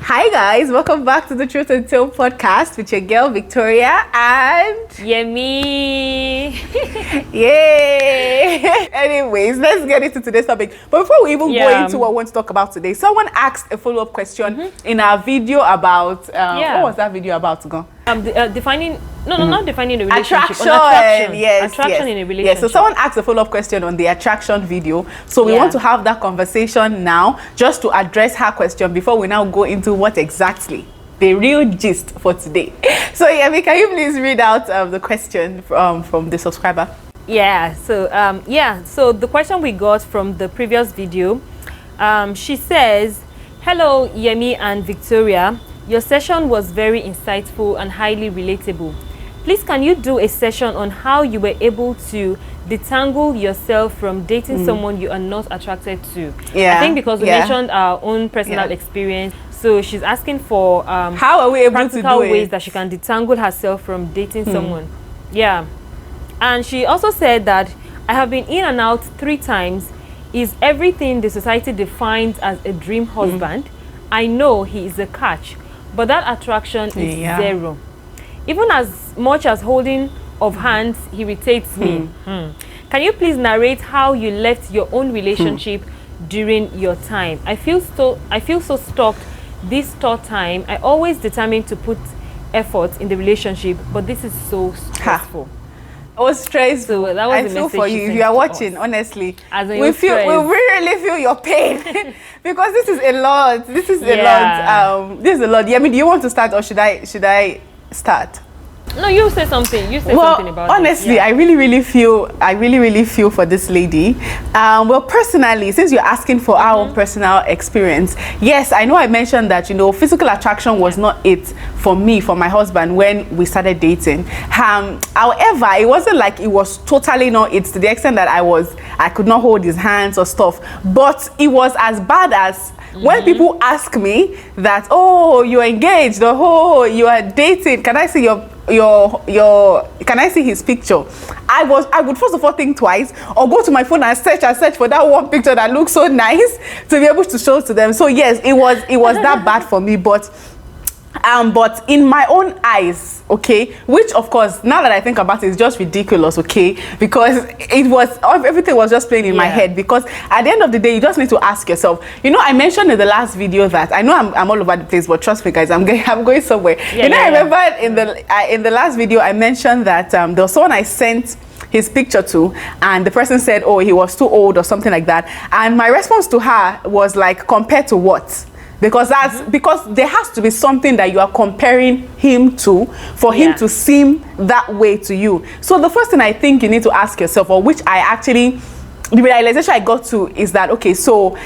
Hi guys, welcome back to the Truth Untold podcast with your girl Victoria and Yemi. Yay! Anyways, let's get into today's topic. But before we even go into what we want to talk about today, someone asked a follow-up question in our video about what was that video about? Go. Defining not defining a relationship. Attraction. Yes, attraction in a relationship. Yes, so someone asked a follow-up question on the attraction video. So we want to have that conversation now, just to address her question before we now go into what exactly the real gist for today. So Yemi, can you please read out the question from the subscriber? So the question we got from the previous video, she says, "Hello Yemi and Victoria. Your session was very insightful and highly relatable. Please, can you do a session on how you were able to detangle yourself from dating someone you are not attracted to?" I think because we mentioned our own personal experience, so she's asking for how are we able practical to do ways that she can detangle herself from dating someone. And she also said that, "I have been in and out 3 times. Is everything the society defines as a dream husband? I know he is a catch, but that attraction is zero. Even as much as holding of hands irritates me. Can you please narrate how you left your own relationship during your time? I feel so stuck this 3rd time. I always determined to put effort in the relationship, but this is so stressful." I was stressed. So that was I feel for you if you are watching. Honestly, we really feel your pain because this is a lot. This is a lot. This is a lot. Yeah, I mean, do you want to start or should I start? No, you say something. You say something about honestly, this. I really feel for this lady. Well, personally, since you're asking for our own personal experience, yes, I know I mentioned that, physical attraction was not it for me, for my husband, when we started dating. However, it wasn't like it was totally not it, to the extent that I could not hold his hands or stuff. But it was as bad as when people ask me that, "Oh, you're engaged," or "Oh, you are dating, can I see can I see his picture?" I would first of all think twice, or go to my phone and search for that one picture that looks so nice to be able to show to them. So yes, it was that bad for me, but in my own eyes, okay, which of course, now that I think about it, is just ridiculous, okay, because everything was just playing in my head. Because at the end of the day, you just need to ask yourself. I mentioned in the last video that I know I'm all over the place, but trust me, guys, I'm going somewhere. I remember in the last video I mentioned that there was someone I sent his picture to, and the person said, "Oh, he was too old," or something like that, and my response to her was like, "Compared to what?" Because because there has to be something that you are comparing him to for him to seem that way to you. So the first thing I think you need to ask yourself, or which the realization I got to, is that, okay, so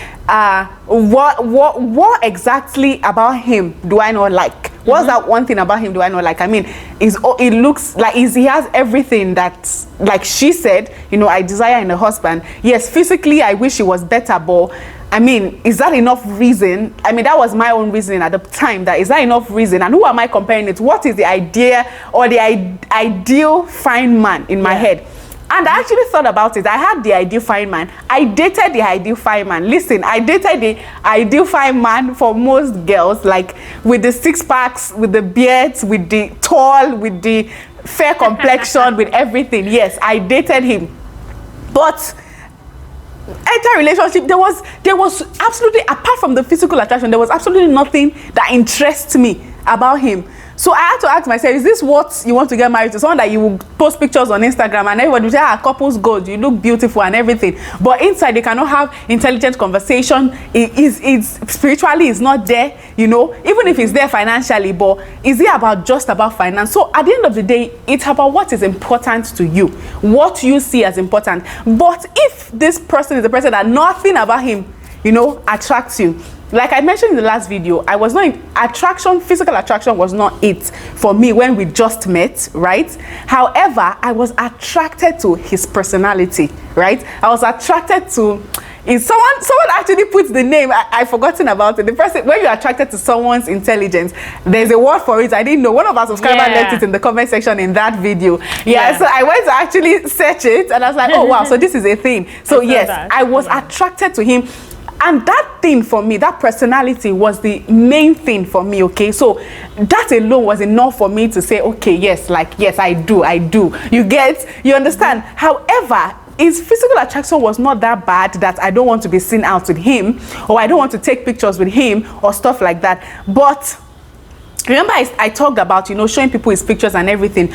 what exactly about him do I not like? What's that one thing about him do I not like? I mean, it looks like he has everything that, like she said, I desire in a husband. Yes, physically I wish he was better, but I mean, is that enough reason? I mean, that was my own reasoning at the time. Is that enough reason? And who am I comparing it to? What is the idea or the ideal fine man in my head? And I actually thought about it. I had the ideal fine man. I dated the ideal fine man. Listen, I dated the ideal fine man for most girls, like with the 6-packs, with the beards, with the tall, with the fair complexion, with everything. Yes, I dated him. But enter relationship, there was absolutely, apart from the physical attraction, there was absolutely nothing that interests me about him. So I had to ask myself, is this what you want to get married to? Someone that you will post pictures on Instagram and everybody will say, couples goals, you look beautiful and everything, but inside they cannot have intelligent conversation. It's spiritually is not there, even if it's there financially, but is it just about finance? So at the end of the day, it's about what is important to you, what you see as important. But if this person is a person that nothing about him, attracts you, like I mentioned in the last video, physical attraction was not it for me when we just met, right? However, I was attracted to his personality, right? I was attracted to someone actually puts the name, I've forgotten about it. The person, when you're attracted to someone's intelligence, there's a word for it. I didn't know. One of our subscribers left it in the comment section in that video. So I went to actually search it and I was like, oh wow, so this is a thing. So yes, I was attracted to him. And that thing for me, that personality was the main thing for me, okay? So that alone was enough for me to say, okay, yes, like, yes, I do. You understand? However, his physical attraction was not that bad that I don't want to be seen out with him, or I don't want to take pictures with him or stuff like that. But remember I talked about, you know, showing people his pictures and everything.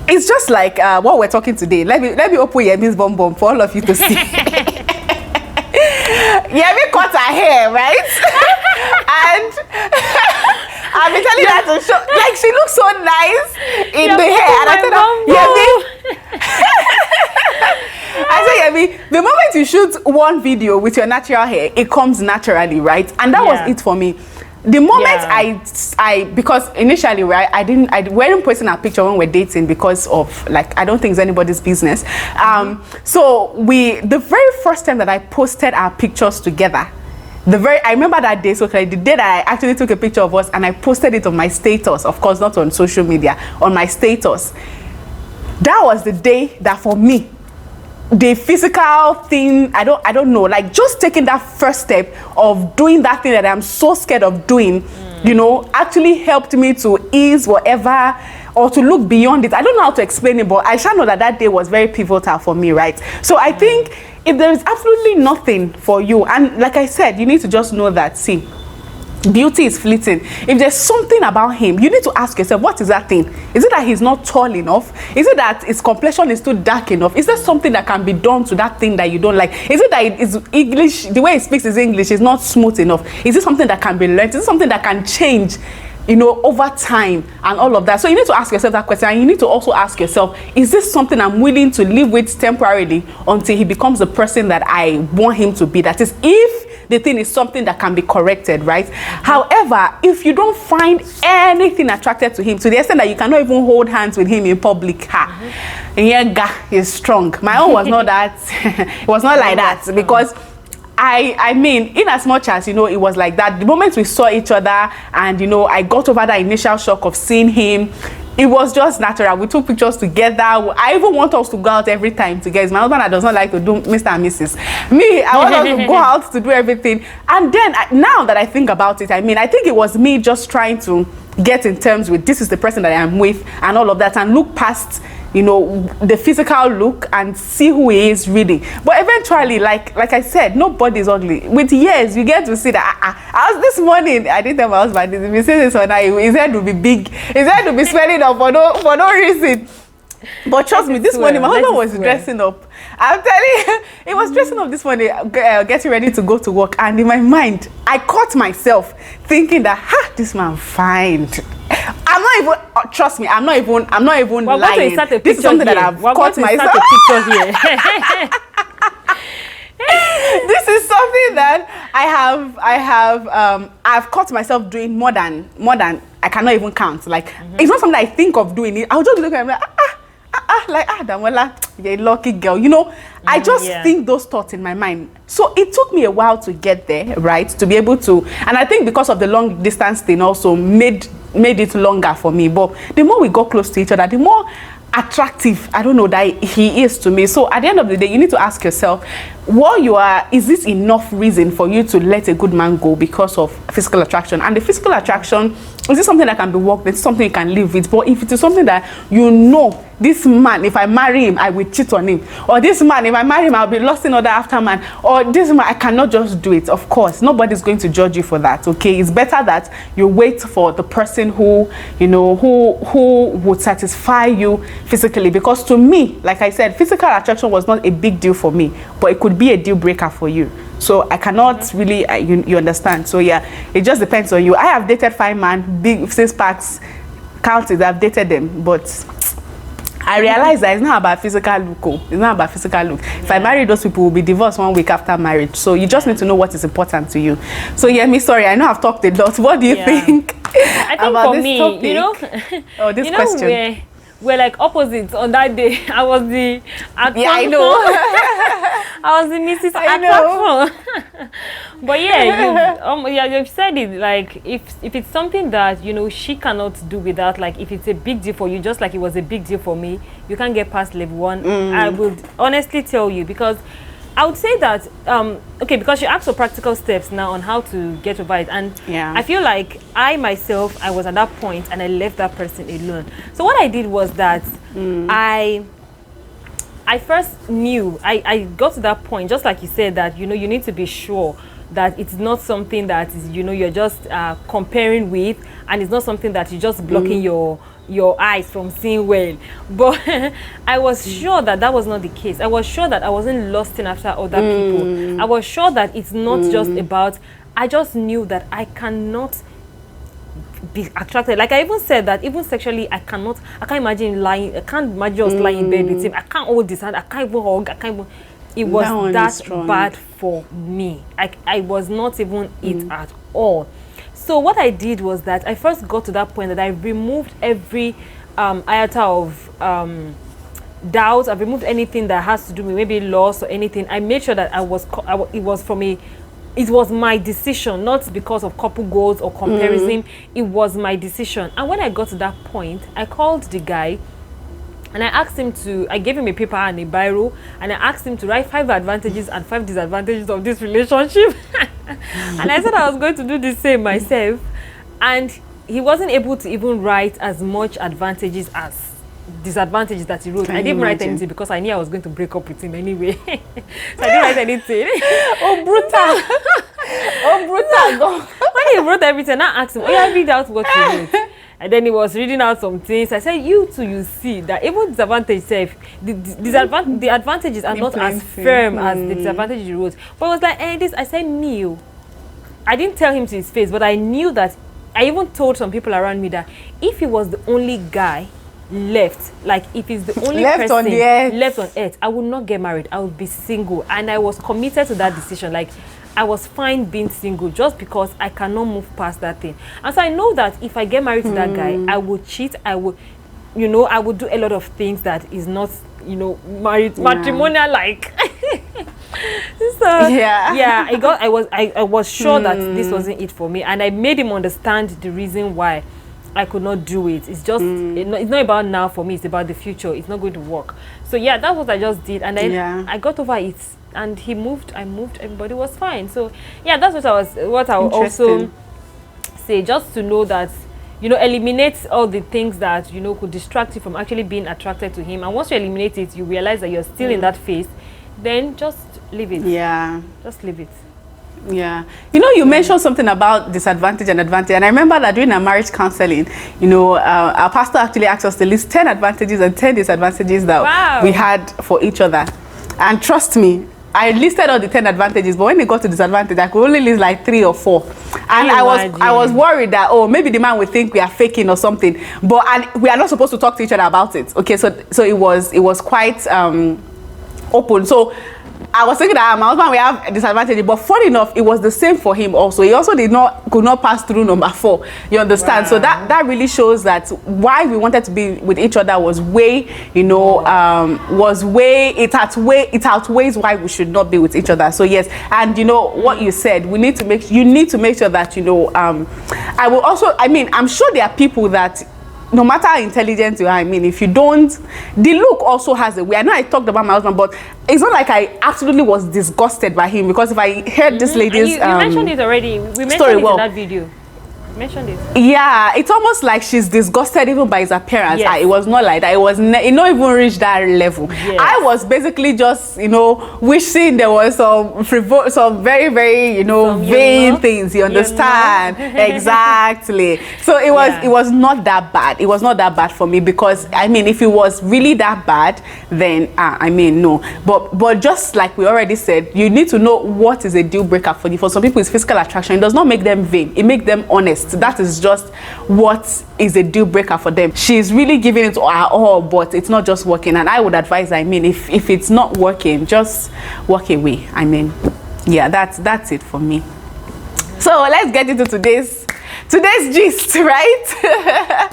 It's just like what we're talking today. Let me open Yemi's bum for all of you to see. Yemi cut her hair, right? And I've been telling her to show, like, she looks so nice in the hair. And I said, Yemi, I said, Yemi, the moment you shoot one video with your natural hair, it comes naturally, right? And that was it for me. The moment I because initially, right, I weren't posting a picture when we're dating because of, like, I don't think it's anybody's business. So the very first time that I posted our pictures together, I remember that day, so the day that I actually took a picture of us and I posted it on my status, of course not on social media, on my status. That was the day that for me, the physical thing, I don't know, like just taking that first step of doing that thing that I'm so scared of doing, you know, actually helped me to ease whatever, or to look beyond it. I don't know how to explain it, but I shall know that that day was very pivotal for me, right? So I think if there is absolutely nothing for you, and like I said, you need to just know that, see, beauty is fleeting. If there's something about him, you need to ask yourself, what is that thing? Is it that he's not tall enough? Is it that his complexion is too dark enough? Is there something that can be done to that thing that you don't like? Is it that his English, the way he speaks his English is not smooth enough? Is it something that can be learned? Is it something that can change, you know, over time and all of that? So you need to ask yourself that question, and you need to also ask yourself, is this something I'm willing to live with temporarily until he becomes the person that I want him to be? That is, if the thing is something that can be corrected, right? However, if you don't find anything attracted to him, to the extent that you cannot even hold hands with him in public, is strong. My own was not that. It was not like that, because I mean, in as much as, you know, it was like that, the moment we saw each other and, you know, I got over that initial shock of seeing him, it was just natural. We took pictures together. I even want us to go out every time together. My husband that does not like to do Mr. and Mrs. Me, I want us to go out to do everything. And then, now that I think about it, I mean, I think it was me just trying to get in terms with, this is the person that I am with and all of that, and look past, you know, the physical look and see who he is really. But eventually, like I said, nobody's ugly. With years, you get to see that. I was this morning, I didn't tell my husband, if he says this one, his head will be big. His head will be swelling up for no reason. But trust me, this morning, my husband was dressing up. I'm telling you, he was dressing up this morning, getting ready to go to work. And in my mind, I caught myself thinking that, this man fine. I'm not even, trust me, I'm not even lying. This is something that I've caught myself. This is something that I've caught myself doing more than I cannot even count. Like, it's not something I think of doing. I'll just look at him like, Damola, you're a lucky girl. You know, I just think those thoughts in my mind. So it took me a while to get there, right? To be able to, and I think because of the long distance thing also made it longer for me. But the more we got close to each other, the more attractive, I don't know, that he is to me. So at the end of the day, you need to ask yourself, is this enough reason for you to let a good man go because of physical attraction? And the physical attraction, is this something that can be worked with, something you can live with? But if it is something that you know, this man, if I marry him, I will cheat on him. Or this man, if I marry him, I'll be lost in other after man. Or this man, I cannot just do it. Of course, nobody's going to judge you for that, okay? It's better that you wait for the person who, you know, who would satisfy you physically. Because to me, like I said, physical attraction was not a big deal for me, but it could be a deal breaker for you. So I cannot really, you understand. So yeah, it just depends on you. I have dated 5 men, big 6 packs, counted, I've dated them, but I realize that it's not about physical look. It's not about physical look. If I marry those people, we'll be divorced 1 week after marriage. So you just need to know what is important to you. So yeah, sorry, I know I've talked a lot. What do you think? I think about for this me, topic? you know, this question. We're like opposites on that day. I was the attraction. Yeah, I know. I was the Mrs. I Attraction. But yeah, you've said it. Like, if it's something that, you know, she cannot do without, like, if it's a big deal for you, just like it was a big deal for me, you can't get past level 1. I would honestly tell you, because I would say that okay, because you asked for practical steps now on how to get over it, and Yeah. I feel like I myself, I was at that point and I left that person alone. So what I did was that I first knew, I got to that point, just like you said, that you need to be sure that it's not something that is, you're just comparing with, and it's not something that you're just blocking your eyes from seeing well. But I was sure that that was not the case. I was sure that I wasn't lusting after other people. I was sure that it's not just about, I just knew that I cannot be attracted. Like I even said that even sexually, I can't imagine lying. I can't imagine just lying in bed with him. I can't hold his hand. I can't even hug. I can't even. It was that bad for me. I was not even it at all. So what I did was that I first got to that point that I removed every iota of doubt. I've removed anything that has to do with maybe loss or anything. I made sure that it was my decision, not because of couple goals or comparison. It was my decision. And when I got to that point, I called the guy and I gave him a paper and a biro, and I asked him to write 5 advantages and 5 disadvantages of this relationship. And I said I was going to do the same myself. And he wasn't able to even write as much advantages as disadvantages that he wrote. I didn't write anything because I knew I was going to break up with him anyway. So I didn't write anything. Oh, brutal. Oh, brutal. When he wrote everything, I asked him, oh yeah, read out what you wrote. And then he was reading out some things. I said, you too, you see that even disadvantage the advantages are not as firm as the disadvantages you wrote. But it was like, I said, Neil. I didn't tell him to his face, but I knew that. I even told some people around me that if he was the only guy left, like if he's the only person left on earth, I would not get married. I would be single. And I was committed to that decision. Like, I was fine being single just because I cannot move past that thing. And so I know that if I get married to that guy, I would cheat. I would, I would do a lot of things that is not, matrimonial like. So I was sure that this wasn't it for me, and I made him understand the reason why I could not do it. It's just it's not about now for me. It's about the future. It's not going to work. So yeah, that's what I just did, and then I got over it. And he moved, I moved, everybody was fine. So yeah, that's what I would also say, just to know that, eliminate all the things that, could distract you from actually being attracted to him. And once you eliminate it, you realize that you're still in that phase, then just leave it. Yeah. Just leave it. Yeah. You mentioned something about disadvantage and advantage. And I remember that during our marriage counseling, our pastor actually asked us to list 10 advantages and 10 disadvantages that we had for each other. And trust me, I listed all the 10 advantages, but when it got to disadvantage, I could only list like 3 or 4. And I was worried that, maybe the man would think we are faking or something. And we are not supposed to talk to each other about it. Okay, so it was quite open. So I was thinking that my husband will have a disadvantage, but funny enough, it was the same for him also. He also could not pass through number 4. You understand? Wow. So that really shows that why we wanted to be with each other was way, it outweighs why we should not be with each other. So yes, and what you said, you need to make sure that I will also, I'm sure there are people that, no matter how intelligent you are, if you don't, the look also has a way. I know I talked about my husband, but it's not like I absolutely was disgusted by him, because if I heard this lady's you mentioned it already. We mentioned it in that video. Mentioned it. Yeah, it's almost like she's disgusted even by his appearance. Yes. It was not like that. It was it not even reached that level. Yes. I was basically just wishing there was some very very vain things. You understand? Exactly. So it was not that bad. It was not that bad for me, because if it was really that bad, then no. But just like we already said, you need to know what is a deal breaker for you. For some people, it's physical attraction. It does not make them vain. It makes them honest. That is just what is a deal breaker for them. She's really giving it her all, but it's not just working. And I would advise, if it's not working, just walk away. Yeah, that's it for me. So let's get into today's gist, right?